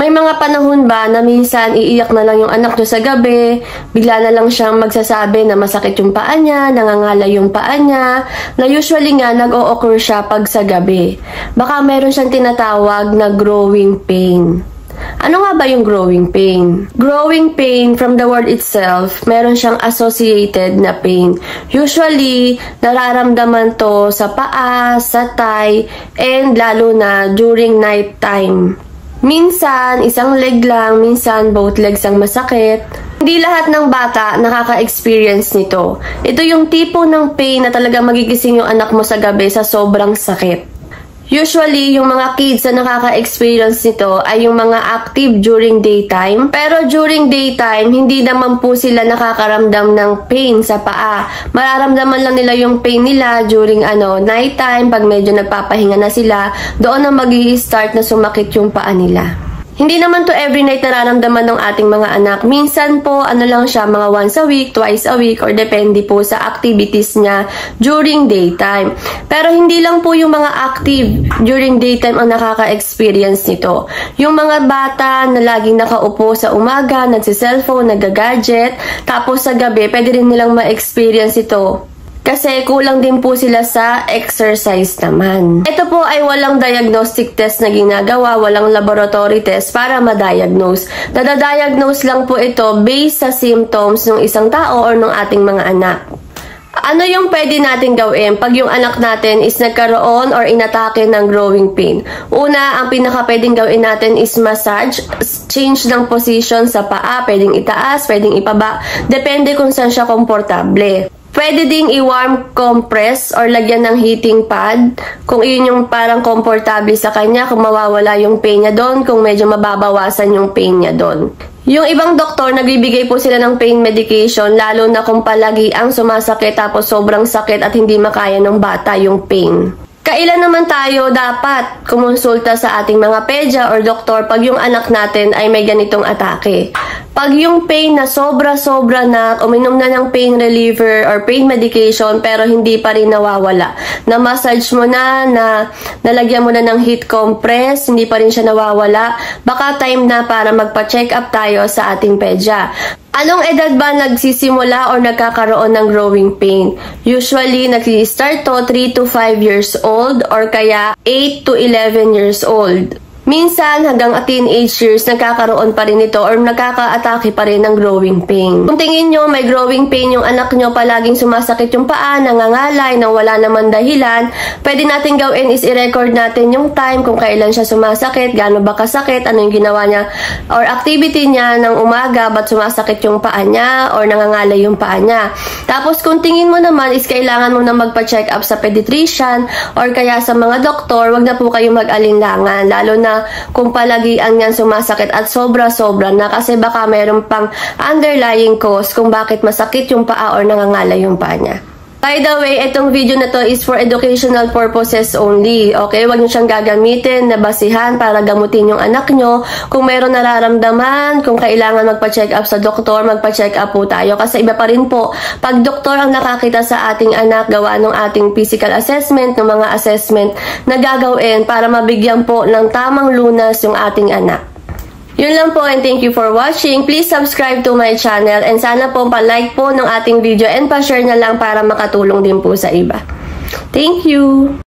May mga panahon ba na minsan iiyak na lang yung anak nyo sa gabi, bigla na lang siyang magsasabi na masakit yung paa niya, nangangalay yung paa niya, na usually nga nag-o-occur siya pag sa gabi. Baka meron siyang tinatawag na growing pain. Ano nga ba yung growing pain? Growing pain, from the word itself, meron siyang associated na pain. Usually, nararamdaman to sa paa, sa thigh, and lalo na during night time. Minsan, isang leg lang, minsan both legs ang masakit. Hindi lahat ng bata nakaka-experience nito. Ito yung tipo ng pain na talaga magigising yung anak mo sa gabi sa sobrang sakit. Usually, yung mga kids na nakaka-experience nito ay yung mga active during daytime. Pero during daytime, hindi naman po sila nakakaramdam ng pain sa paa. Mararamdaman lang nila yung pain nila during nighttime, pag medyo nagpapahinga na sila, doon na mag-i-start na sumakit yung paa nila. Hindi naman to every night nararamdaman ng ating mga anak. Minsan po, lang siya, mga once a week, twice a week, or depende po sa activities niya during daytime. Pero hindi lang po yung mga active during daytime ang nakaka-experience nito. Yung mga bata na laging nakaupo sa umaga, nagsi-cellphone, nag-gadget, tapos sa gabi, pwede rin nilang ma-experience ito. Kasi kulang din po sila sa exercise naman. Ito po ay walang diagnostic test na ginagawa, walang laboratory test para ma-diagnose. Nadadiagnose lang po ito based sa symptoms ng isang tao or ng ating mga anak. Ano yung pwede natin gawin pag yung anak natin is nagkaroon or inatake ng growing pain? Una, ang pinaka pwedeng gawin natin is massage, change ng position sa paa, pwedeng itaas, pwedeng ibaba, depende kung saan siya komportable. Pwede ding i-warm compress or lagyan ng heating pad kung iyon yung parang komportable sa kanya, kung mawawala yung pain niya doon, kung medyo mababawasan yung pain niya doon. Yung ibang doktor, nagbibigay po sila ng pain medication, lalo na kung palagi ang sumasakit tapos sobrang sakit at hindi makaya ng bata yung pain. Kailan naman tayo dapat kumonsulta sa ating mga pedya or doktor pag yung anak natin ay may ganitong atake? Pag yung pain na sobra-sobra na, uminom na ng pain reliever or pain medication pero hindi pa rin nawawala. Na-massage mo na, nalagyan mo na ng heat compress, hindi pa rin siya nawawala. Baka time na para magpa-check up tayo sa ating pedya. Anong edad ba nagsisimula or nagkakaroon ng growing pain? Usually, nag-start to 3 to 5 years old or kaya 8 to 11 years old. Minsan, hanggang teenage years, nagkakaroon pa rin ito or nagkaka-atake pa rin ng growing pain. Kung tingin nyo may growing pain yung anak nyo, palaging sumasakit yung paa, nangangalay, nang wala naman dahilan, pwede natin gawin is i-record natin yung time kung kailan siya sumasakit, gaano ba kasakit, ano yung ginawa niya, or activity niya ng umaga, ba't sumasakit yung paa niya, or nangangalay yung paa niya. Tapos kung tingin mo naman is kailangan mo na magpa-check up sa pediatrician or kaya sa mga doktor, wag na po kayo mag-alinlangan, lalo na kung palagian yan sumasakit at sobra-sobra na, kasi baka mayroon pang underlying cause kung bakit masakit yung paa or nangangalay yung paa niya. By the way, itong video na to is for educational purposes only. Okay? Huwag nyo siyang gagamitin na basihan para gamutin yung anak nyo. Kung meron nararamdaman, kung kailangan magpa-check up sa doktor, magpa-check up po tayo. Kasi iba pa rin po, pag doktor ang nakakita sa ating anak, gawa ng ating physical assessment, ng mga assessment na gagawin para mabigyan po ng tamang lunas yung ating anak. Yun lang po, and thank you for watching. Please subscribe to my channel and sana po pa-like po ng ating video and pa-share na lang para makatulong din po sa iba. Thank you!